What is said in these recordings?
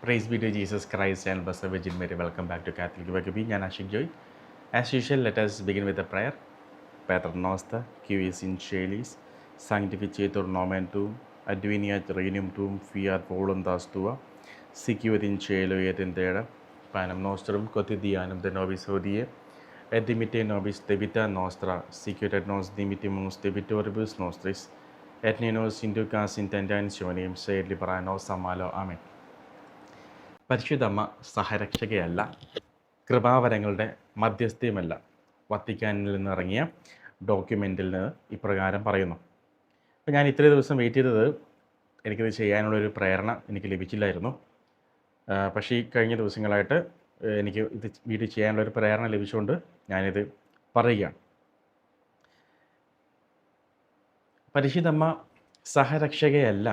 Praise be to Jesus Christ and Blessed Virgin Mary. Welcome back to Catholic Vagaby. ഞാൻ Ashik Joy. As usual, let us begin with a prayer. Pater noster, qui es in celis, sanctificetur nomen tuum, adveniat regnum tuum, fiat voluntas tua, sicut in cielo et in terra, panem nostrum quotidianum de nobis hodie, et dimitte nobis debita nostra, sicut et nos dimittimus debitoribus nostris, et ne nos inducas in tentationem, sed libera nos a malo. Amen. പരിശുദ്ധമ്മ സഹരക്ഷകയല്ല, കൃപാവരങ്ങളുടെ മധ്യസ്ഥയുമല്ല. വത്തിക്കാനിൽ നിന്നിറങ്ങിയ ഡോക്യുമെൻറ്റിൽ നിന്ന് ഇപ്രകാരം പറയുന്നു. അപ്പോൾ ഞാൻ ഇത്രയും ദിവസം wait ചെയ്തത് എനിക്കിത് ചെയ്യാനുള്ളൊരു പ്രേരണ എനിക്ക് ലഭിച്ചില്ലായിരുന്നു. പക്ഷേ ഈ കഴിഞ്ഞ ദിവസങ്ങളായിട്ട് എനിക്ക് ഇത് വീഡിയോ ചെയ്യാനുള്ളൊരു പ്രേരണ ലഭിച്ചുകൊണ്ട് ഞാനിത് പറയുകയാണ്. പരിശുദ്ധമ്മ സഹരക്ഷകയല്ല,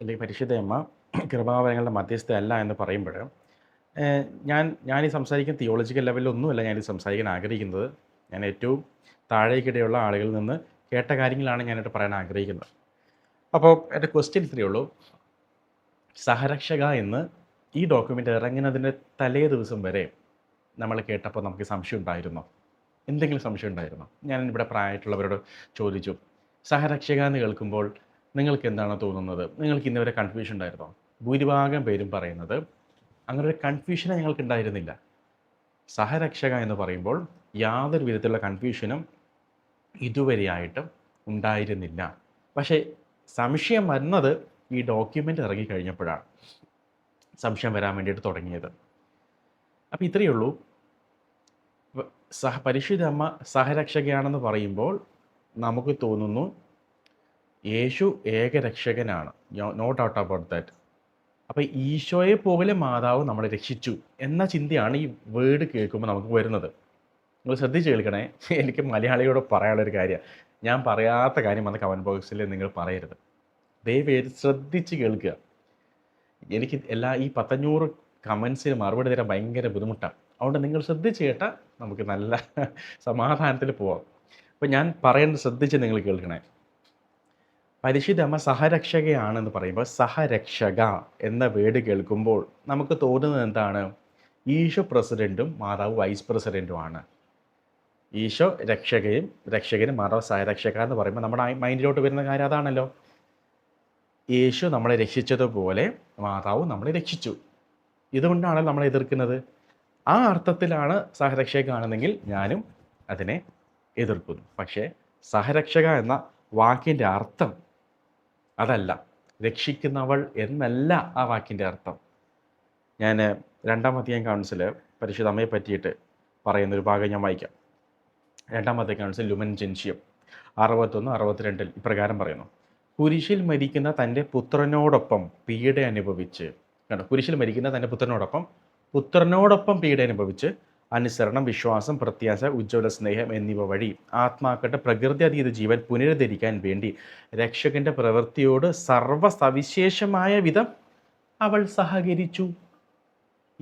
അല്ലെങ്കിൽ പരിശുദ്ധയമ്മ കൃപാവരങ്ങളുടെ മധ്യസ്ഥയല്ല എന്ന് പറയുമ്പോൾ ഞാൻ ഈ സംസാരിക്കുന്ന തിയോളജിക്കൽ ലെവലിലൊന്നുമല്ല ഞാനിത് സംസാരിക്കാൻ ആഗ്രഹിക്കുന്നത്. ഞാൻ ഏറ്റവും താഴേക്കിടെയുള്ള ആളുകളിൽ നിന്ന് കേട്ട കാര്യങ്ങളാണ് ഞാനിട്ട് പറയാൻ ആഗ്രഹിക്കുന്നത്. അപ്പോൾ എൻ്റെ ക്വസ്റ്റ്യൻ ഇത്രയേ ഉള്ളൂ. സഹരക്ഷക എന്ന് ഈ ഡോക്യുമെൻ്റ് ഇറങ്ങുന്നതിൻ്റെ തലേ ദിവസം വരെ നമ്മൾ കേട്ടപ്പോൾ നമുക്ക് സംശയം ഉണ്ടായിരുന്നോ? എന്തെങ്കിലും സംശയം ഉണ്ടായിരുന്നോ? ഞാൻ ഇവിടെ പ്രായമായിട്ടുള്ളവരോട് ചോദിച്ചു, സഹരക്ഷക എന്ന് കേൾക്കുമ്പോൾ നിങ്ങൾക്ക് എന്താണ് തോന്നുന്നത്? നിങ്ങൾക്ക് ഇന്നുവരെ കൺഫ്യൂഷൻ ഉണ്ടായിരുന്നോ? ഭൂരിഭാഗം പേരും പറയുന്നത് അങ്ങനെ ഒരു കൺഫ്യൂഷനെ ഞങ്ങൾക്ക് ഉണ്ടായിരുന്നില്ല. സഹരക്ഷക എന്ന് പറയുമ്പോൾ യാതൊരു വിധത്തിലുള്ള കൺഫ്യൂഷനും ഇതുവരെയായിട്ടും ഉണ്ടായിരുന്നില്ല. പക്ഷേ സംശയം വരുന്നത് ഈ ഡോക്യുമെൻ്റ് ഇറങ്ങിക്കഴിഞ്ഞപ്പോഴാണ് സംശയം വരാൻ വേണ്ടിയിട്ട് തുടങ്ങിയത്. അപ്പോൾ ഇത്രയേ ഉള്ളൂ. പരിശുദ്ധ അമ്മ സഹരക്ഷകയാണെന്ന് പറയുമ്പോൾ നമുക്ക് തോന്നുന്നു യേശു ഏകരക്ഷകനാണ്. No doubt about that. അപ്പോൾ ഈശോയെ പോലെ മാതാവ് നമ്മളെ രക്ഷിച്ചു എന്ന ചിന്തയാണ് ഈ വേർഡ് കേൾക്കുമ്പോൾ നമുക്ക് വരുന്നത്. നിങ്ങൾ ശ്രദ്ധിച്ച് കേൾക്കണേ. എനിക്ക് മലയാളിയോട് പറയാനുള്ളൊരു കാര്യം, ഞാൻ പറയാത്ത കാര്യം വന്ന് കമൻറ്റ് ബോക്സിൽ നിങ്ങൾ പറയരുത്. ദയവേത് ശ്രദ്ധിച്ച് കേൾക്കുക. എനിക്ക് ഈ 1500 കമൻസിന് മറുപടി തരാൻ ഭയങ്കര ബുദ്ധിമുട്ടാണ്. അതുകൊണ്ട് നിങ്ങൾ ശ്രദ്ധിച്ച് കേട്ടാൽ നമുക്ക് നല്ല സമാധാനത്തിൽ പോവാം. അപ്പോൾ ഞാൻ പറയുന്നത് ശ്രദ്ധിച്ച് നിങ്ങൾ കേൾക്കണേ. പരിശുദ്ധ അമ്മ സഹരക്ഷകയാണെന്ന് പറയുമ്പോൾ സഹരക്ഷക എന്ന വേർഡ് കേൾക്കുമ്പോൾ നമുക്ക് തോന്നുന്നത് എന്താണ്? ഈശോ പ്രസിഡൻറ്റും മാതാവ് വൈസ് പ്രസിഡൻറ്റുമാണ്. ഈശോ രക്ഷകനും മാതാവ് സഹരക്ഷക എന്ന് പറയുമ്പോൾ നമ്മുടെ മൈൻഡിലോട്ട് വരുന്ന കാര്യം അതാണല്ലോ. യേശു നമ്മളെ രക്ഷിച്ചതുപോലെ മാതാവ് നമ്മളെ രക്ഷിച്ചു. ഇതുകൊണ്ടാണ് നമ്മളെ എതിർക്കുന്നത്. ആ അർത്ഥത്തിലാണ് സഹരക്ഷക ആണെന്നെങ്കിൽ ഞാനും അതിനെ എതിർക്കുന്നു. പക്ഷേ സഹരക്ഷക എന്ന വാക്കിൻ്റെ അർത്ഥം അതല്ല. രക്ഷിക്കുന്നവൾ എന്നല്ല ആ വാക്കിൻ്റെ അർത്ഥം. ഞാൻ 2-ാം വത്തിക്കാൻ കൗൺസിൽ പരിശുദ്ധ അമ്മയെ പറ്റിയിട്ട് പറയുന്നൊരു ഭാഗം ഞാൻ വായിക്കാം. 2-ാം വത്തിക്കാൻ കൗൺസിൽ ലുമൻ ജെൻഷ്യം 61-62 ഇപ്രകാരം പറയുന്നു: കുരിശിൽ മരിക്കുന്ന തൻ്റെ പുത്രനോടൊപ്പം പീഡ അനുഭവിച്ച്, കുരിശിൽ മരിക്കുന്ന തൻ്റെ പുത്രനോടൊപ്പം പീഡ അനുഭവിച്ച് അനുസരണം, വിശ്വാസം, പ്രത്യാശ, ഉജ്ജ്വല സ്നേഹം എന്നിവ വഴി ആത്മാക്കളുടെ പ്രകൃതിയതീത ജീവൻ പുനരുദ്ധരിക്കാൻ വേണ്ടി രക്ഷകന്റെ പ്രവൃത്തിയോട് സർവ്വസവിശേഷമായ വിധം അവൾ സഹകരിച്ചു.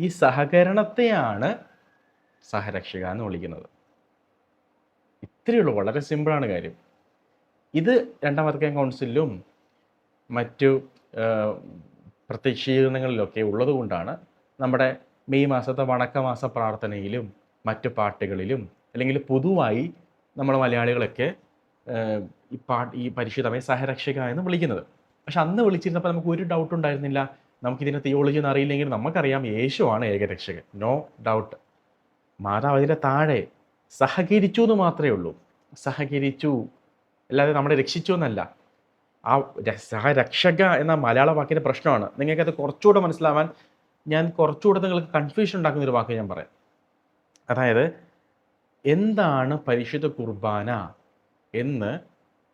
ഈ സഹകരണത്തെയാണ് സഹരക്ഷക എന്ന് വിളിക്കുന്നത്. ഇത്രയേ ഉള്ളൂ. വളരെ സിമ്പിളാണ് കാര്യം. ഇത് 2-ാം വത്തിക്കാൻ കൗൺസിലും മറ്റു പ്രത്യക്ഷീകരണങ്ങളിലൊക്കെ ഉള്ളത് കൊണ്ടാണ് നമ്മുടെ മെയ് മാസത്തെ വണക്കമാസ പ്രാർത്ഥനയിലും മറ്റു പാട്ടുകളിലും അല്ലെങ്കിൽ പൊതുവായി നമ്മൾ മലയാളികളൊക്കെ ഈ പരിശുദ്ധമേ സഹരക്ഷക എന്ന് വിളിക്കുന്നത്. പക്ഷെ അന്ന് വിളിച്ചിരുന്നപ്പോൾ നമുക്ക് ഒരു ഡൗട്ട് ഉണ്ടായിരുന്നില്ല. നമുക്കിതിൻ്റെ തിയോളജി ഒന്നും അറിയില്ലെങ്കിൽ നമുക്കറിയാം യേശുവാണ് ഏകരക്ഷകൻ, നോ ഡൗട്ട്. മാതാവ് അതിൻ്റെ താഴെ സഹകരിച്ചു എന്ന് മാത്രമേ ഉള്ളൂ. സഹകരിച്ചു, അല്ലാതെ നമ്മളെ രക്ഷിച്ചു എന്നല്ല. ആ സഹരക്ഷക എന്ന മലയാള വാക്കിൻ്റെ പ്രശ്നമാണ്. നിങ്ങൾക്കത് കുറച്ചുകൂടെ മനസ്സിലാവാൻ ഞാൻ കുറച്ചുകൂടെ നിങ്ങൾക്ക് കൺഫ്യൂഷൻ ഉണ്ടാക്കുന്നൊരു വാക്ക് ഞാൻ പറയാം. അതായത് എന്താണ് പരിശുദ്ധ കുർബാന എന്ന്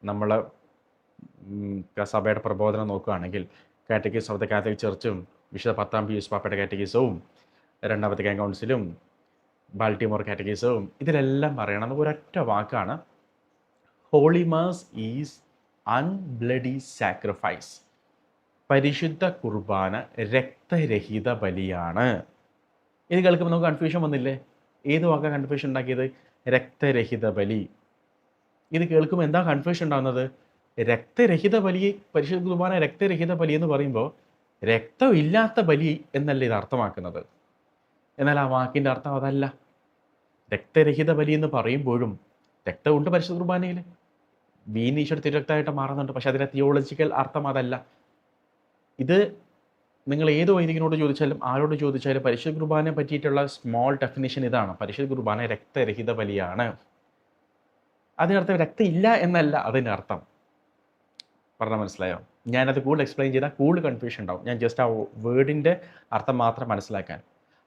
നമ്മൾ സഭയുടെ പ്രബോധനം നോക്കുകയാണെങ്കിൽ കാറ്റഗിസ് ഓഫ് ദ കാത്തലിക് ചർച്ചും വിശുദ്ധ 10-ാം പിയൂസ് പാപ്പയുടെ കാറ്റഗിസവും 2-ാം വത്തിക്കാൻ കൗൺസിലും ബാൾട്ടിമോർ കാറ്റഗിസവും ഇതിലെല്ലാം പറയണത് ഒരൊറ്റ വാക്കാണ്: ഹോളി മാസ് ഈസ് അൺബ്ലഡി സാക്രിഫൈസ്. പരിശുദ്ധ കുർബാന രക്തരഹിത ബലിയാണ്. ഇത് കേൾക്കുമ്പോൾ നമുക്ക് കൺഫ്യൂഷൻ വന്നില്ലേ? ഏത് വാക്കാണ് കൺഫ്യൂഷൻ ഉണ്ടാക്കിയത്? രക്തരഹിത ബലി. ഇത് കേൾക്കുമ്പോൾ എന്താ കൺഫ്യൂഷൻ ഉണ്ടാകുന്നത്? രക്തരഹിത ബലി, പരിശുദ്ധ കുർബാന രക്തരഹിത ബലി എന്ന് പറയുമ്പോൾ രക്തമില്ലാത്ത ബലി എന്നല്ല ഇത് അർത്ഥമാക്കുന്നത്. എന്നാൽ ആ വാക്കിൻ്റെ അർത്ഥം അതല്ല. രക്തരഹിത ബലി എന്ന് പറയുമ്പോഴും രക്തമുണ്ട് പരിശുദ്ധ കുർബാനയിൽ, വീഞ്ഞ് ഈശോയുടെ തിരുരക്തമായിട്ട് മാറുന്നുണ്ട്. പക്ഷെ അതിൻ്റെ തിയോളജിക്കൽ അർത്ഥം അതല്ല. ഇത് നിങ്ങൾ ഏത് വൈദികനോട് ചോദിച്ചാലും ആരോട് ചോദിച്ചാലും പരിശുദ്ധ കുർബാനയെ പറ്റിയിട്ടുള്ള സ്മോൾ ഡെഫിനിഷൻ ഇതാണ്: പരിശുദ്ധ കുർബാന രക്തരഹിത ബലിയാണ്. അതിനർത്ഥം രക്തം ഇല്ല എന്നല്ല അതിൻ്റെ അർത്ഥം. പറഞ്ഞാൽ മനസ്സിലായോ? ഞാനത് കൂടുതൽ എക്സ്പ്ലെയിൻ ചെയ്താൽ കൂടുതൽ കൺഫ്യൂഷൻ ഉണ്ടാവും. ഞാൻ ജസ്റ്റ് ആ വേർഡിൻ്റെ അർത്ഥം മാത്രം മനസ്സിലാക്കാൻ.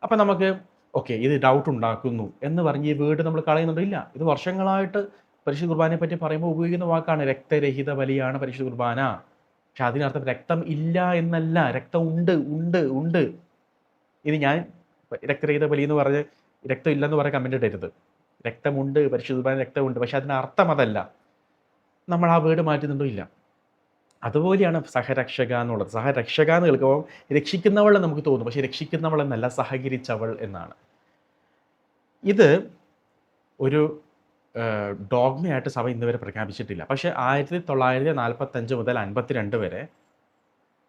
അപ്പം നമുക്ക് ഓക്കെ, ഇത് ഡൗട്ട് ഉണ്ടാക്കുന്നു എന്ന് പറഞ്ഞ് ഈ വേർഡ് നമ്മൾ കളയുന്നുണ്ടോ? ഇല്ല. ഇത് വർഷങ്ങളായിട്ട് പരിശുദ്ധ കുർബാനയെ പറ്റി പറയുമ്പോൾ ഉപയോഗിക്കുന്ന വാക്കാണ് രക്തരഹിത ബലിയാണ് പരിശുദ്ധ കുർബാന. പക്ഷെ അതിനർത്ഥം രക്തം ഇല്ല എന്നല്ല, രക്തം ഉണ്ട് ഉണ്ട് ഉണ്ട്. ഇത് ഞാൻ രക്തരഹിത ബലി എന്ന് പറഞ്ഞ് രക്തം ഇല്ലെന്ന് പറഞ്ഞ് കമൻ്റ് ഇടരുത്. രക്തമുണ്ട്, പരിശുദ്ധ കുർബാന രക്തമുണ്ട്. പക്ഷെ അതിന് അർത്ഥം അതല്ല. നമ്മൾ ആ വേർഡ് മാറ്റുന്നുണ്ടോ? ഇല്ല. അതുപോലെയാണ് സഹരക്ഷക എന്നുള്ളത്. സഹരക്ഷക എന്ന് കേൾക്കുമ്പോൾ രക്ഷിക്കുന്നവൾ നമുക്ക് തോന്നും, പക്ഷെ രക്ഷിക്കുന്നവൾ എന്നല്ല, സഹകരിച്ചവൾ എന്നാണ്. ഇത് ഒരു ഡോഗ്മയായിട്ട് സഭ ഇന്ന് വരെ പ്രഖ്യാപിച്ചിട്ടില്ല. പക്ഷേ 1945 മുതൽ 52 വരെ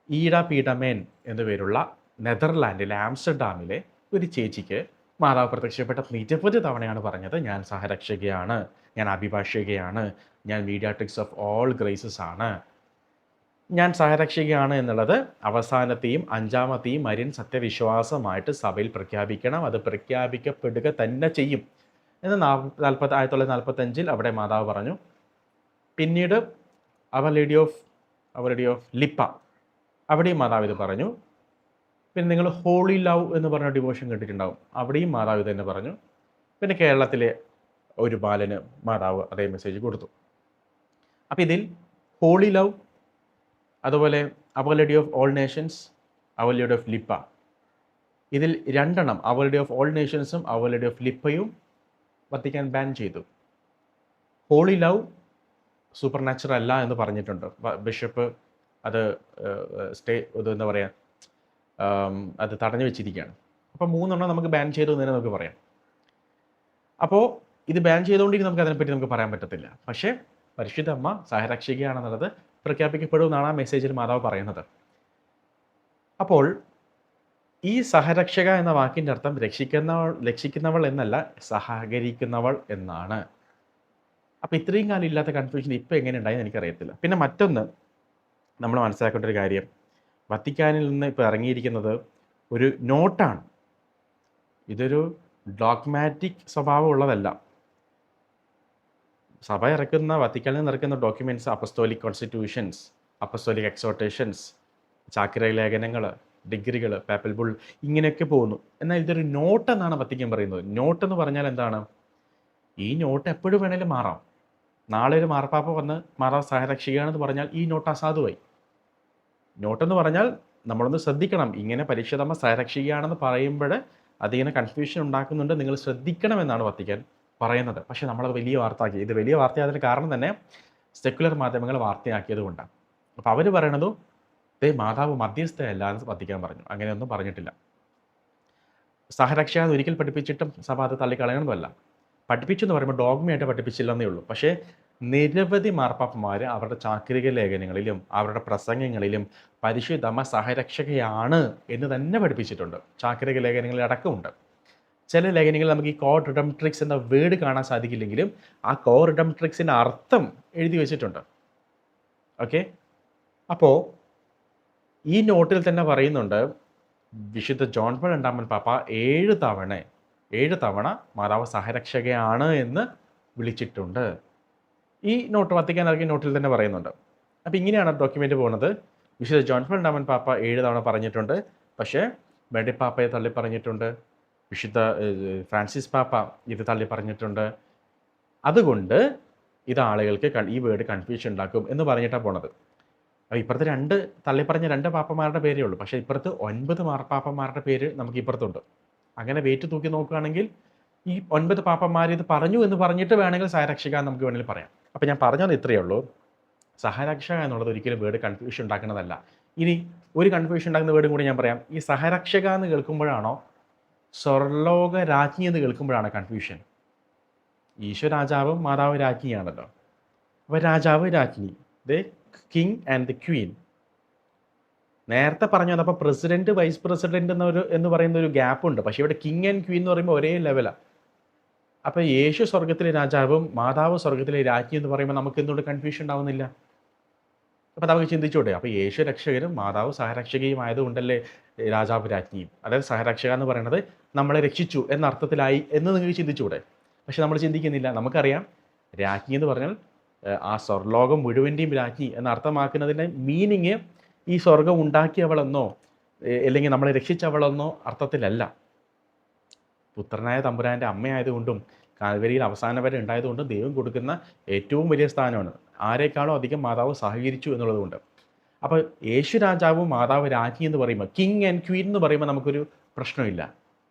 ഈഡ പീഡമേൻ എന്നു പേരുള്ള നെതർലാൻഡിലെ ആംസ്റ്റർഡാമിലെ ഒരു ചേച്ചിക്ക് മാതാവ് പ്രത്യക്ഷപ്പെട്ട നിരവധി തവണയാണ് പറഞ്ഞത്, ഞാൻ സഹരക്ഷകയാണ്, ഞാൻ അഭിഭാഷകയാണ്, ഞാൻ മീഡിയാട്രിക്സ് ഓഫ് ഓൾ ഗ്രേസസ് ആണ്. ഞാൻ സഹരക്ഷകയാണ് എന്നുള്ളത് അവസാനത്തെയും 5ാമത്തെയും മരിയൻ സത്യവിശ്വാസമായിട്ട് സഭയിൽ പ്രഖ്യാപിക്കണം. അത് പ്രഖ്യാപിക്കപ്പെടുക തന്നെ ചെയ്യും എന്ന് 1945 അവിടെ മാതാവ് പറഞ്ഞു. പിന്നീട് അവർ ലേഡി ഓഫ് ലിപ്പ, അവിടെയും മാതാവ് ഇത് പറഞ്ഞു. പിന്നെ നിങ്ങൾ ഹോളി ലവ് എന്ന് പറഞ്ഞ ഡിവോഷൻ കേട്ടിട്ടുണ്ടാവും, അവിടെയും മാതാവ് തന്നെ പറഞ്ഞു. പിന്നെ കേരളത്തിലെ ഒരു ബാലന് മാതാവ് അതേ മെസ്സേജ് കൊടുത്തു. അപ്പം ഇതിൽ ഹോളി ലവ്, അതുപോലെ Our Lady of All Nations, Our Lady of Lipa, ഇതിൽ 2 അവർ ലേഡി ഓഫ് ഓൾ നേഷൻസും അവർ ലേഡി ഓഫ് ലിപ്പയും വത്തിക്കാൻ ബാൻ ചെയ്തു. ഹോളി ലവ് സൂപ്പർ നാച്ചുറൽ അല്ല എന്ന് പറഞ്ഞിട്ടുണ്ട് ബിഷപ്പ്. അത് എന്താ പറയുക, അത് തടഞ്ഞു വെച്ചിരിക്കുകയാണ്. അപ്പോൾ 3 നമുക്ക് ബാൻ ചെയ്തു എന്ന് തന്നെ നമുക്ക് പറയാം. അപ്പോൾ ഇത് ബാൻ ചെയ്തുകൊണ്ടിരിക്കും, നമുക്ക് അതിനെപ്പറ്റി നമുക്ക് പറയാൻ പറ്റത്തില്ല. പക്ഷേ പരിശുദ്ധ അമ്മ സഹരക്ഷകയാണെന്നുള്ളത് പ്രഖ്യാപിക്കപ്പെടുമെന്നാണ് ആ മെസ്സേജിൽ മാതാവ് പറയുന്നത്. അപ്പോൾ ഈ സഹരക്ഷക എന്ന വാക്കിൻ്റെ അർത്ഥം രക്ഷിക്കുന്നവൾ എന്നല്ല, സഹകരിക്കുന്നവൾ എന്നാണ്. അപ്പോൾ ഇത്രയും കാലം ഇല്ലാത്ത കൺഫ്യൂഷൻ ഇപ്പോൾ എങ്ങനെ ഉണ്ടായെന്ന് എനിക്കറിയത്തില്ല. പിന്നെ മറ്റൊന്ന് നമ്മൾ മനസ്സിലാക്കേണ്ട ഒരു കാര്യം, വത്തിക്കാനിൽ നിന്ന് ഇപ്പോൾ ഇറങ്ങിയിരിക്കുന്നത് ഒരു നോട്ടാണ്. ഇതൊരു ഡോഗ്മാറ്റിക് സ്വഭാവമുള്ളതല്ല. സഭ ഇറക്കുന്ന, വത്തിക്കാനിൽ നിന്ന് ഇറക്കുന്ന ഡോക്യുമെൻറ്റ്സ് അപ്പസ്തോലിക് കോൺസ്റ്റിറ്റ്യൂഷൻസ്, അപ്പസ്തോലിക് എക്സോർട്ടേഷൻസ്, ചാക്രിക ലേഖനങ്ങൾ, ഡിഗ്രികൾ, പേപ്പൽ ബുൾ, ഇങ്ങനെയൊക്കെ പോകുന്നു. എന്നാൽ ഇതൊരു നോട്ട് എന്നാണ് വത്തിക്കാൻ പറയുന്നത്. നോട്ട് എന്ന് പറഞ്ഞാൽ എന്താണ്? ഈ നോട്ട് എപ്പോഴും വേണേലും മാറാം. നാളെ ഒരു മാർപ്പാപ്പ വന്ന് മാറാം സഹരക്ഷിക്കുകയാണെന്ന് പറഞ്ഞാൽ ഈ നോട്ട് അസാധുവായി. നോട്ടെന്ന് പറഞ്ഞാൽ നമ്മളൊന്ന് ശ്രദ്ധിക്കണം. ഇങ്ങനെ പരിശുദ്ധമ്മ സഹരക്ഷിക്കുകയാണെന്ന് പറയുമ്പോൾ അതിങ്ങനെ കൺഫ്യൂഷൻ ഉണ്ടാക്കുന്നുണ്ട്, നിങ്ങൾ ശ്രദ്ധിക്കണമെന്നാണ് വത്തിക്കാൻ പറയുന്നത്. പക്ഷേ നമ്മളത് വലിയ വാർത്തയാക്കി. ഇത് വലിയ വാർത്തയായതിന് കാരണം തന്നെ സെക്കുലർ മാധ്യമങ്ങൾ വാർത്തയാക്കിയത് കൊണ്ടാണ്. അപ്പോൾ അവർ പറയണതും മാതാവ് മധ്യസ്ഥയല്ല എന്ന് വത്തിക്കാൻ പറഞ്ഞു. അങ്ങനെയൊന്നും പറഞ്ഞിട്ടില്ല. സഹരക്ഷ എന്ന് ഒരിക്കൽ പഠിപ്പിച്ചിട്ടും സഭ അത് തള്ളിക്കളയണമെന്നല്ല. പഠിപ്പിച്ചു എന്ന് പറയുമ്പോൾ ഡോഗ്മയായിട്ട് പഠിപ്പിച്ചില്ലെന്നേ ഉള്ളൂ. പക്ഷേ നിരവധി മാർപ്പാപ്പന്മാർ അവരുടെ ചാക്രിക ലേഖനങ്ങളിലും അവരുടെ പ്രസംഗങ്ങളിലും പരിശുദ്ധമ്മ സഹരക്ഷകയാണ് എന്ന് തന്നെ പഠിപ്പിച്ചിട്ടുണ്ട്. ചാക്രിക ലേഖനങ്ങളിൽ അടക്കമുണ്ട്. ചില ലേഖനങ്ങളിൽ നമുക്ക് ഈ കോ റിഡംട്രിക്സ് എന്ന വേർഡ് കാണാൻ സാധിക്കില്ലെങ്കിലും ആ കോ റിഡംട്രിക്സിൻ്റെ അർത്ഥം എഴുതി വെച്ചിട്ടുണ്ട്. ഓക്കെ, അപ്പോൾ ഈ നോട്ടിൽ തന്നെ പറയുന്നുണ്ട്, വിശുദ്ധ ജോൺ പോൾ രണ്ടാമൻ പാപ്പ 7 തവണ മാതാവ് സഹരക്ഷകയാണ് എന്ന് വിളിച്ചിട്ടുണ്ട്. ഈ നോട്ട് വത്തിക്കാൻ ഇറങ്ങിയ നോട്ടിൽ തന്നെ പറയുന്നുണ്ട്. അപ്പോൾ ഇങ്ങനെയാണ് ഡോക്യുമെൻ്റ് പോകുന്നത്. വിശുദ്ധ ജോൺ പോൾ രണ്ടാമൻ പാപ്പ 7 തവണ പറഞ്ഞിട്ടുണ്ട്. പക്ഷേ ബെനഡിക്ട് പാപ്പയെ തള്ളി പറഞ്ഞിട്ടുണ്ട്. വിശുദ്ധ ഫ്രാൻസിസ് പാപ്പ ഇത് തള്ളി പറഞ്ഞിട്ടുണ്ട്. അതുകൊണ്ട് ഇത് ആളുകൾക്ക് ഈ വേർഡ് കൺഫ്യൂഷൻ ഉണ്ടാക്കും എന്ന് പറഞ്ഞിട്ടാണ് പോണത്. അപ്പോൾ ഇപ്പുറത്ത് തള്ളിപ്പറഞ്ഞ 2 പാപ്പമാരുടെ പേരേ ഉള്ളൂ. പക്ഷേ ഇപ്പുറത്ത് 9 മാർപ്പാപ്പന്മാരുടെ പേര് നമുക്ക് ഇപ്പുറത്തുണ്ട്. അങ്ങനെ വെയിറ്റ് തൂക്കി നോക്കുകയാണെങ്കിൽ ഈ 9 പാപ്പന്മാർ ഇത് പറഞ്ഞു എന്ന് പറഞ്ഞിട്ട് വേണമെങ്കിൽ സഹരക്ഷക നമുക്ക് വേണമെങ്കിൽ പറയാം. അപ്പോൾ ഞാൻ പറഞ്ഞത് ഇത്രയേ ഉള്ളൂ. സഹരക്ഷക എന്നുള്ളത് ഒരിക്കലും വേർഡ് കൺഫ്യൂഷൻ ഉണ്ടാക്കുന്നതല്ല. ഇനി ഒരു കൺഫ്യൂഷൻ ഉണ്ടാക്കുന്ന വേർഡും കൂടി ഞാൻ പറയാം. ഈ സഹരക്ഷക എന്ന് കേൾക്കുമ്പോഴാണോ സ്വർലോക രാജ്ഞി എന്ന് കേൾക്കുമ്പോഴാണ് കൺഫ്യൂഷൻ. ഈശോ രാജാവും മാതാവ് രാജ്ഞിയാണല്ലോ. അപ്പോൾ രാജാവ് രാജ്ഞി, the king and the Queen. നേരത്തെ പറഞ്ഞു അപ്പോൾ പ്രസിഡന്റ് വൈസ് പ്രസിഡന്റ് എന്ന് പറയുന്ന ഒരു ഗ്യാപ്പ് ഉണ്ട്. പക്ഷേ ഇവിടെ കിങ് ആൻഡ് ക്വീൻ എന്ന് പറയുമ്പോൾ ഒരേ ലെവലാണ്. അപ്പോൾ യേശു സ്വർഗത്തിലെ രാജാവും മാതാവ് സ്വർഗത്തിലെ രാജ്ഞി എന്ന് പറയുമ്പോൾ നമുക്ക് എന്തുകൊണ്ട് കൺഫ്യൂഷൻ ഉണ്ടാവുന്നില്ല? അപ്പോൾ നമുക്ക് ചിന്തിച്ചൂടെ, അപ്പോൾ യേശു രക്ഷകരും മാതാവ് സഹരക്ഷകയും ആയതുകൊണ്ടല്ലേ രാജാവ് രാജ്ഞിയും? അതായത് സഹരക്ഷക എന്ന് പറയുന്നത് നമ്മളെ രക്ഷിച്ചു എന്ന അർത്ഥത്തിലായി എന്ന് നിങ്ങൾക്ക് ചിന്തിച്ചൂടെ? പക്ഷെ നമ്മൾ ചിന്തിക്കുന്നില്ല. നമുക്കറിയാം രാജ്ഞി എന്ന് പറഞ്ഞാൽ ആ സ്വർലോകം മുഴുവൻ്റെയും രാജ്ഞി എന്ന് അർത്ഥമാക്കുന്നതിൻ്റെ മീനിങ് ഈ സ്വർഗം ഉണ്ടാക്കിയവളെന്നോ അല്ലെങ്കിൽ നമ്മളെ രക്ഷിച്ചവളെന്നോ അർത്ഥത്തിലല്ല. പുത്രനായ തമ്പുരാൻ്റെ അമ്മയായതുകൊണ്ടും കാൽവരിയിൽ അവസാനം വരെ ഉണ്ടായതുകൊണ്ടും ദൈവം കൊടുക്കുന്ന ഏറ്റവും വലിയ സ്ഥാനമാണ്. ആരെക്കാളും അധികം മാതാവ് സഹകരിച്ചു എന്നുള്ളതുകൊണ്ട്. അപ്പോൾ യേശു രാജാവും മാതാവ് രാജ്ഞി എന്ന് പറയുമ്പോൾ, കിങ് ആൻഡ് ക്വീൻ എന്ന് പറയുമ്പോൾ നമുക്കൊരു പ്രശ്നമില്ല.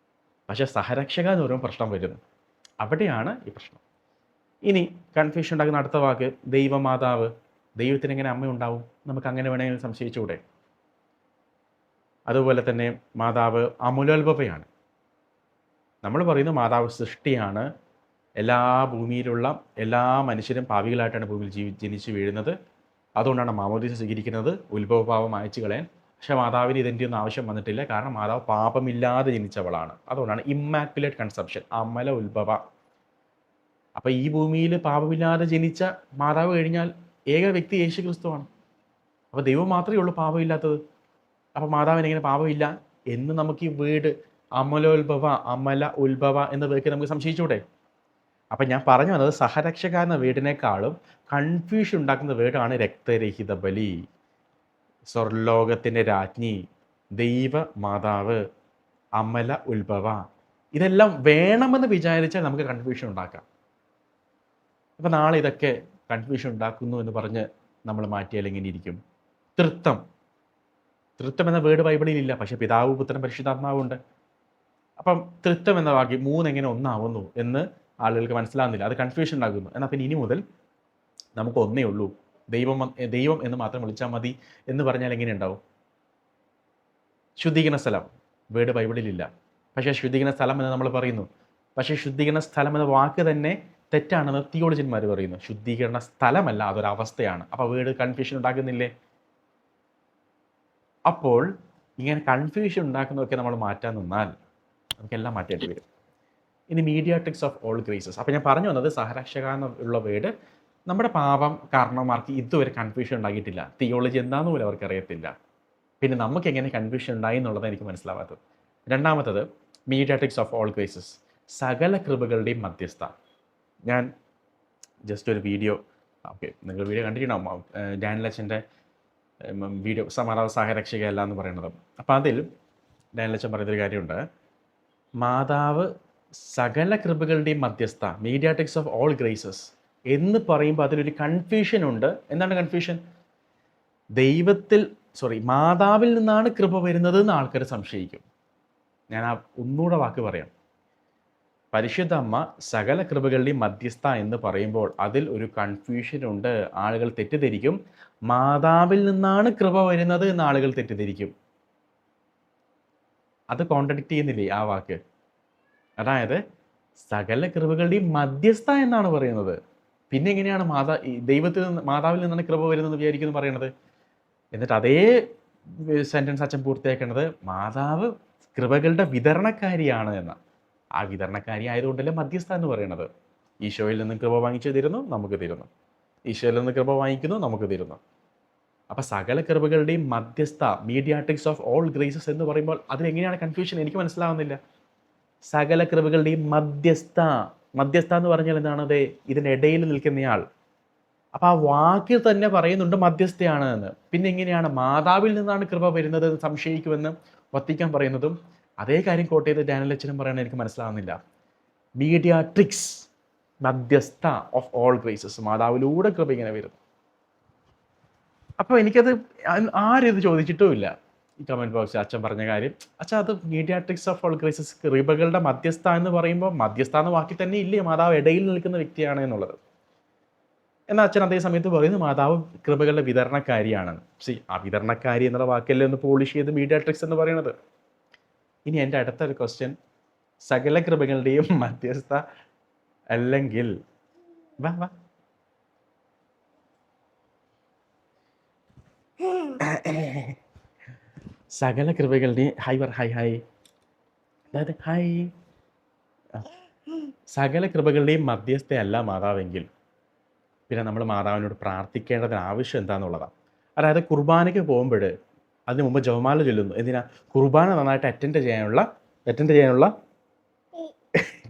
പക്ഷേ സഹരക്ഷക എന്ന് പറയുമ്പോൾ പ്രശ്നം വരുന്നു. അവിടെയാണ് ഈ പ്രശ്നം. ഇനി കൺഫ്യൂഷൻ ഉണ്ടാക്കുന്ന അടുത്ത വാക്ക് ദൈവമാതാവ്. ദൈവത്തിന് എങ്ങനെ അമ്മ ഉണ്ടാവും? നമുക്ക് അങ്ങനെ വേണമെങ്കിൽ സംശയിച്ചുകൂടെ? അതുപോലെ തന്നെ മാതാവ് അമൂലോത്ഭവയാണ്. നമ്മൾ പറയുന്നു മാതാവ് സൃഷ്ടിയാണ്. എല്ലാ ഭൂമിയിലുള്ള എല്ലാ മനുഷ്യരും പാപികളായിട്ടാണ് ഭൂമിയിൽ ജനിച്ച് വീഴുന്നത്. അതുകൊണ്ടാണ് മാമോദീസ സ്വീകരിക്കുന്നത്, ഉത്ഭവപാപം അയച്ചു കളയാൻ. പക്ഷേ മാതാവിന് ഇതിൻ്റെ ഒന്നും ആവശ്യം വന്നിട്ടില്ല. കാരണം മാതാവ് പാപമില്ലാതെ ജനിച്ചവളാണ്. അതുകൊണ്ടാണ് ഇമ്മാക്കുലേറ്റ് കൺസെപ്ഷൻ, അമല ഉത്ഭവ. അപ്പോൾ ഈ ഭൂമിയിൽ പാപമില്ലാതെ ജനിച്ച മാതാവ് കഴിഞ്ഞാൽ ഏക വ്യക്തി യേശു ക്രിസ്തുവാണ്. അപ്പോൾ ദൈവം മാത്രമേ ഉള്ളൂ പാപമില്ലാത്തത്. അപ്പോൾ മാതാവിന് എങ്ങനെ പാപമില്ല എന്ന് നമുക്ക് ഈ വേർഡ് അമലോത്ഭവ, അമല ഉത്ഭവ എന്ന വേക്ക് നമുക്ക് സംശയിച്ചൂടെ? അപ്പം ഞാൻ പറഞ്ഞു വന്നത് സഹരക്ഷക എന്ന വേർഡിനേക്കാളും കൺഫ്യൂഷൻ ഉണ്ടാക്കുന്ന വേർഡാണ് രക്തരഹിത ബലി, സ്വർലോകത്തിൻ്റെ രാജ്ഞി, ദൈവ മാതാവ്, അമല ഉത്ഭവ. ഇതെല്ലാം വേണമെന്ന് വിചാരിച്ചാൽ നമുക്ക് കൺഫ്യൂഷൻ ഉണ്ടാക്കാം. അപ്പം നാളെ ഇതൊക്കെ കൺഫ്യൂഷൻ ഉണ്ടാക്കുന്നു എന്ന് പറഞ്ഞ് നമ്മൾ മാറ്റിയാൽ എങ്ങനെ ഇരിക്കും? തൃത്വം എന്ന വേർഡ് ബൈബിളിൽ ഇല്ല, പക്ഷേ പിതാവ് പുത്രൻ പരിശുദ്ധാത്മാവുണ്ട്. അപ്പം തൃത്വം എന്ന വാക്യം 3 എങ്ങനെ ഒന്നാവുന്നു എന്ന് ആളുകൾക്ക് മനസ്സിലാകുന്നില്ല. അത് കൺഫ്യൂഷൻ ഉണ്ടാകുന്നു. എന്നാൽ പിന്നെ ഇനി മുതൽ നമുക്ക് ഒന്നേ ഉള്ളൂ, ദൈവം എന്ന് മാത്രം വിളിച്ചാൽ മതി എന്ന് പറഞ്ഞാൽ എങ്ങനെ ഉണ്ടാവും? ശുദ്ധീകരണ സ്ഥലം വേർഡ് ബൈബിളിലില്ല, പക്ഷേ ശുദ്ധീകരണ സ്ഥലം എന്ന് നമ്മൾ പറയുന്നു. പക്ഷേ ശുദ്ധീകരണ സ്ഥലം എന്ന വാക്ക് തന്നെ തെറ്റാണെന്ന് തിയോളജിന്മാർ പറയുന്നു. ശുദ്ധീകരണ സ്ഥലമല്ല, അതൊരവസ്ഥയാണ്. അപ്പോൾ വേർഡ് കൺഫ്യൂഷൻ ഉണ്ടാക്കുന്നില്ലേ? അപ്പോൾ ഇങ്ങനെ കൺഫ്യൂഷൻ ഉണ്ടാക്കുന്നതൊക്കെ നമ്മൾ മാറ്റാൻ നിന്നാൽ നമുക്കെല്ലാം മാറ്റേണ്ടി വരും. ഇനി മീഡിയാട്രിക്സ് ഓഫ് ഓൾ ഗ്രേസസ്. അപ്പോൾ ഞാൻ പറഞ്ഞു വന്നത് സഹരക്ഷക എന്നുള്ള വേർഡ് നമ്മുടെ പാപം കാരണന്മാർക്ക് ഇതുവരെ കൺഫ്യൂഷൻ ഉണ്ടാക്കിയിട്ടില്ല. തിയോളജി എന്താണെന്ന് പോലും അവർക്ക് അറിയത്തില്ല. പിന്നെ നമുക്ക് എങ്ങനെ കൺഫ്യൂഷൻ ഉണ്ടായി എന്നുള്ളത് എനിക്ക് മനസ്സിലാവാത്തത്. രണ്ടാമത്തത് മീഡിയാട്രിക്സ് ഓഫ് ഓൾ ഗ്രേസസ്, സകല കൃപകളുടെയും മധ്യസ്ഥ. ഞാൻ ജസ്റ്റ് ഒരു വീഡിയോ, ഓക്കെ നിങ്ങൾ വീഡിയോ കണ്ടിട്ടുണ്ടാവും, ഡാനിയൽ അച്ഛൻ്റെ വീഡിയോ മാതാവ് സഹരക്ഷകയല്ല എന്ന് പറയുന്നത്. അപ്പോൾ അതിൽ ഡാനിയൽ അച്ഛൻ പറയുന്നൊരു കാര്യമുണ്ട്, മാതാവ് സകല കൃപകളുടെയും മധ്യസ്ഥ, മീഡിയാട്രിക്സ് ഓഫ് ഓൾ ഗ്രേസസ് എന്ന് പറയുമ്പോൾ അതിലൊരു കൺഫ്യൂഷൻ ഉണ്ട്. എന്താണ് കൺഫ്യൂഷൻ? മാതാവിൽ നിന്നാണ് കൃപ വരുന്നത് എന്ന് ആൾക്കാർ സംശയിക്കും. ഞാൻ ഒന്നുകൂടെ വാക്ക് പറയാം. പരിശുദ്ധ അമ്മ സകല കൃപകളുടെയും മധ്യസ്ഥ എന്ന് പറയുമ്പോൾ അതിൽ ഒരു കൺഫ്യൂഷൻ ഉണ്ട്. ആളുകൾ തെറ്റിദ്ധരിക്കും മാതാവിൽ നിന്നാണ് കൃപ വരുന്നത് എന്ന് ആളുകൾ തെറ്റിദ്ധരിക്കും. അത് കോൺട്രഡിക്റ്റ് ചെയ്യുന്നില്ലേ ആ വാക്ക്? അതായത് സകല കൃപകളുടെയും മധ്യസ്ഥ എന്നാണ് പറയുന്നത്. പിന്നെ എങ്ങനെയാണ് മാതാവിൽ നിന്നാണ് കൃപ വരുന്നത് വിചാരിക്കുന്നു പറയുന്നത്? എന്നിട്ട് അതേ സെൻറ്റൻസ് അച്ഛൻ പൂർത്തിയാക്കുന്നത് മാതാവ് കൃപകളുടെ വിതരണക്കാരിയാണ് എന്ന. ആ വിതരണക്കാരി ആയതുകൊണ്ടല്ലേ മധ്യസ്ഥ എന്ന് പറയുന്നത്. ഈശോയിൽ നിന്ന് കൃപ വാങ്ങിച്ചു തരുന്നു, നമുക്ക് തരുന്നു. ഈശോയിൽ നിന്ന് കൃപ വാങ്ങിക്കുന്നു, നമുക്ക് തരുന്നു. അപ്പം സകല കൃപകളുടെയും മധ്യസ്ഥ, മീഡിയാട്രിക്സ് ഓഫ് ഓൾ ഗ്രേസസ് എന്ന് പറയുമ്പോൾ അതിലെങ്ങനെയാണ് കൺഫ്യൂഷൻ? എനിക്ക് മനസ്സിലാവുന്നില്ല. സകല കൃപകളുടെയും മധ്യസ്ഥ എന്ന് പറഞ്ഞാൽ എന്താണ്? അതെ, ഇതിൻ്റെ ഇടയിൽ നിൽക്കുന്നയാൾ. അപ്പോൾ ആ വാക്കിൽ തന്നെ പറയുന്നുണ്ട് മധ്യസ്ഥയാണ് എന്ന്. പിന്നെ എങ്ങനെയാണ് മാതാവിൽ നിന്നാണ് കൃപ വരുന്നത് എന്ന് സംശയിക്കുമെന്ന് വത്തിക്കാൻ പറയുന്നതും അതേ കാര്യം കോട്ട് ചെയ്ത് ഡാനിയൽ അച്ഛനും പറയണത് എനിക്ക് മനസ്സിലാവുന്നില്ല. മീഡിയാട്രിക്സ്, മധ്യസ്ഥ ഓഫ് ഓൾ ഗ്രേസസ്, മാതാവിലൂടെ കൃപ ഇങ്ങനെ വരുന്നു. അപ്പോൾ എനിക്കത് ആരും ഇത് ചോദിച്ചിട്ടുമില്ല. ഈ കമൻറ്റ് ബോക്സിൽ അച്ഛൻ പറഞ്ഞ കാര്യം, അച്ഛൻ അത് മീഡിയാട്രിക്സ് ഓഫ് ഓൾ ഗ്രേസസ്, കൃപകളുടെ മധ്യസ്ഥ എന്ന് പറയുമ്പോൾ മധ്യസ്ഥ എന്ന വാക്കിൽ തന്നെ ഇല്ലേ മാതാവ് ഇടയിൽ നിൽക്കുന്ന വ്യക്തിയാണ് എന്നുള്ളത്? എന്നാൽ അച്ഛൻ അതേ സമയത്ത് പറയുന്നു മാതാവ് കൃപകളുടെ വിതരണക്കാരിയാണ്. ആ വിതരണക്കാരി എന്നുള്ള വാക്കല്ലേ ഒന്ന് പോളിഷ് ചെയ്ത് മീഡിയാട്രിക്സ് എന്ന് പറയുന്നത്. ഇനി എൻ്റെ അടുത്തൊരു ക്വസ്റ്റ്യൻ, സകല കൃപകളുടെയും മധ്യസ്ഥ അല്ലെങ്കിൽ സകല കൃപകളുടെയും ഹായ് അതായത് ഹായ് സകല കൃപകളുടെയും മധ്യസ്ഥയല്ല മാതാവെങ്കിൽ പിന്നെ നമ്മൾ മാതാവിനോട് പ്രാർത്ഥിക്കേണ്ടതിന് ആവശ്യം എന്താണെന്നുള്ളതാണ്. അതായത് കുർബാനയ്ക്ക് പോകുമ്പോൾ അതിന് മുമ്പ് ജപമാല ചൊല്ലുന്നു. എന്തിനാ? കുർബാന നന്നായിട്ട് അറ്റൻഡ് ചെയ്യാനുള്ള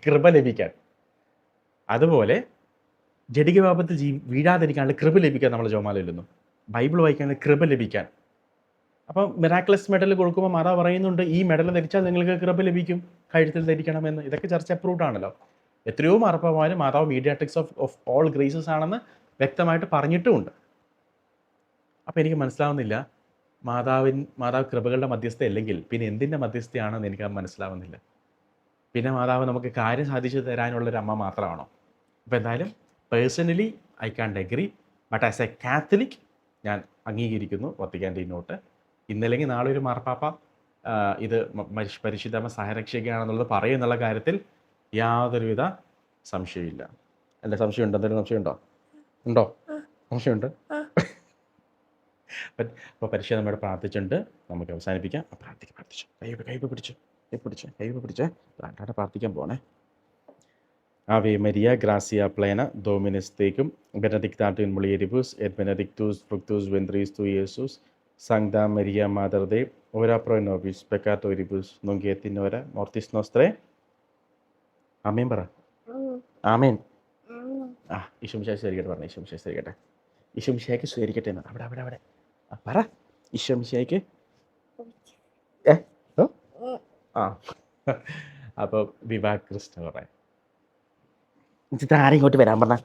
കൃപ ലഭിക്കാൻ. അതുപോലെ ജഡിക പാപത്തിൽ വീഴാതിരിക്കാനുള്ള കൃപ ലഭിക്കാൻ നമ്മൾ ജപമാല ചൊല്ലുന്നു. ബൈബിൾ വായിക്കാനുള്ള കൃപ ലഭിക്കാൻ. അപ്പം മിറാക്ലസ് മെഡൽ കൊടുക്കുമ്പോൾ മാതാവ് പറയുന്നുണ്ട്, ഈ മെഡൽ ധരിച്ചാൽ നിങ്ങൾക്ക് കൃപ ലഭിക്കും, കഴുത്തിൽ ധരിക്കണമെന്ന്. ഇതൊക്കെ ചർച്ച അപ്രൂവ്ഡ് ആണല്ലോ. എത്രയോ മാർപ്പാമാര് മാതാവ് മീഡിയാട്രിക്സ് ഓഫ് ഓൾ ഗ്രേസസ് ആണെന്ന് വ്യക്തമായിട്ട് പറഞ്ഞിട്ടുമുണ്ട്. അപ്പം എനിക്ക് മനസ്സിലാവുന്നില്ല, മാതാവ് കൃപകളുടെ മധ്യസ്ഥ അല്ലെങ്കിൽ പിന്നെ എന്തിൻ്റെ മധ്യസ്ഥയാണെന്ന് എനിക്ക് മനസ്സിലാവുന്നില്ല. പിന്നെ മാതാവ് നമുക്ക് കാര്യം സാധിച്ചു തരാനുള്ളൊരു അമ്മ മാത്രമാണോ? അപ്പോൾ എന്തായാലും personally I can't agree, but as a Catholic ഞാൻ അംഗീകരിക്കുന്നു വത്തിക്കാൻ്റെ ഈ നോട്ട്. ഇന്നല്ലെങ്കിൽ നാളെ ഒരു മാർപ്പാപ്പ ഇത് പരിശുദ്ധമ്മ സഹരക്ഷകയാണെന്നുള്ളത് പറയുന്നുള്ള കാര്യത്തിൽ യാതൊരുവിധ സംശയമില്ല. അല്ല, സംശയമുണ്ടോ? എന്തെങ്കിലും സംശയമുണ്ടോ? സംശയമുണ്ട്. അപ്പോൾ പരിശുദ്ധമ്മയോട് പ്രാർത്ഥിച്ചിട്ടുണ്ട്, നമുക്ക് അവസാനിപ്പിക്കാം. പ്രാർത്ഥിച്ചു കൈ പിടിച്ചേ പ്രാർത്ഥിക്കാൻ പോണേ. Ave Maria, gracia plena, Dominus tecum, benedicta in mulieribus, et benedictus fructus ventris tui, Iesus. Sancta Maria, Mater Dei, ora pro nobis peccatoribus, nunc et in hora mortis nostrae. ആമേൻ പറ. ആമേൻ. ഈശോമിശിഹായ്ക്ക് സ്വീകരിക്കട്ടെ പറഞ്ഞു. ഈശോമിശിഹായ്ക്ക് സ്വീകരിക്കട്ടെ എന്ന് അവിടെ പറ. ഈശോമിശിഹായ്ക്ക് അപ്പോൾ വിവാഹ ക്രിസ്തു പറയാം. ആരെയും ഇങ്ങോട്ട് വരാൻ പറഞ്ഞ